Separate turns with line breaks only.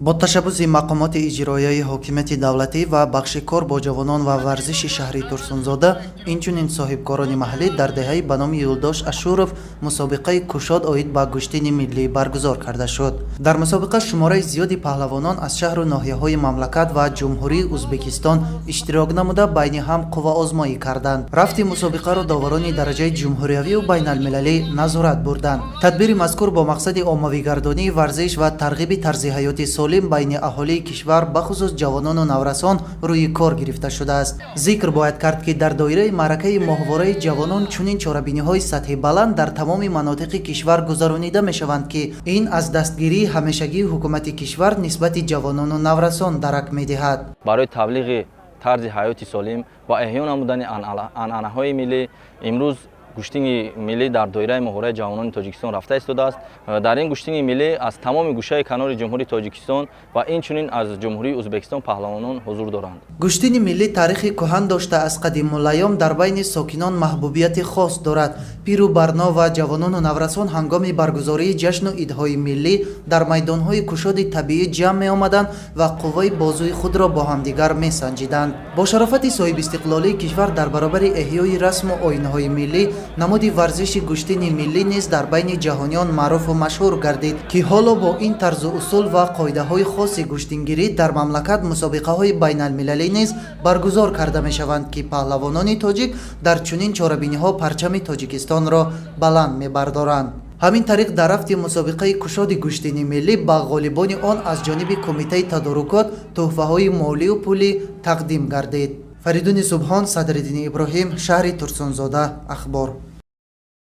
با تشبث مقامات اجرایی حاکمیت دولتی و بخش کار با جوانان و ورزش شهری ترسونزاده اینچنین صاحبکاران محلی در دهه به نام یولداش اشورов مسابقه کشاد اوید به گشتین ملی برگزار کرده شد. در مسابقه شماره زیادی پهلوانان از شهر و ناحیه‌های مملکت و جمهوری ازبکستان اشتراک نموده بین هم قوا آزمایی کردند. رفت مسابقه را داوران درجه جمهوریوی و بین المللی نظارت بردند. تدبیر مذکور با مقصد عمومی‌گردانی ورزش و ترغیب طرز حیات سالم بین اهالی کشور بخصوص جوانان و نورسان روی کار گرفته شده است. ذکر باید کرد که در دایره معرکه ماهواره جوانان چنین چاره‌بینی‌های سطح بلند در تمام مناطق کشور گذرانیده می‌شوند که این از دستگیری همیشگی حکومت کشور نسبت جوانان و نورسان درک می‌دهد.
برای تبلیغ طرز حیات سالم و احیا نمودن عنعنه‌های ملی امروز گشتین ملی در دایره ماهواره جوانان تاجیکستان رفته ایستاده است. در این گشتین ملی از تمام گوشه کنار جمهوری تاجیکستان و اینچنین از جمهوری ازبکستان پهلوانان حضور دارند.
گشتین ملی تاریخی کهن داشته از قدیم الایام در بین ساکنان محبوبیت خاص دارد. پیر و برنا و جوانان و نورسان هنگام برگزاری جشن و عیدهای ملی در میدانهای کشاد طبیعی جمع می آمدند و قوای بازوی خود را با همدیگر می سنجیدند. با شرافت صاحب استقلالی کشور در برابر احیای رسم و آیین‌های ملی نمودی ورزش گشتین ملی نیز در بین جهانیان معروف و مشهور گردید که حالا با این طرز و اصول و قاعده های خاص گشتینگیری در مملکت مسابقه های بین المللی نیز برگزار کرده می شوند که پهلوانان تاجیک در چنین چاره‌بینی ها پرچم تاجیکستان را بلند می بردارند. همین طریق در رفت مسابقه کشاد گشتین ملی به غالبان آن از جانب کمیته تدارکات تحفه های مالی و پولی تقدیم گردید. فریدون سبحان، صدرالدین ابراهیم، شهر ترسونزاده. اخبار.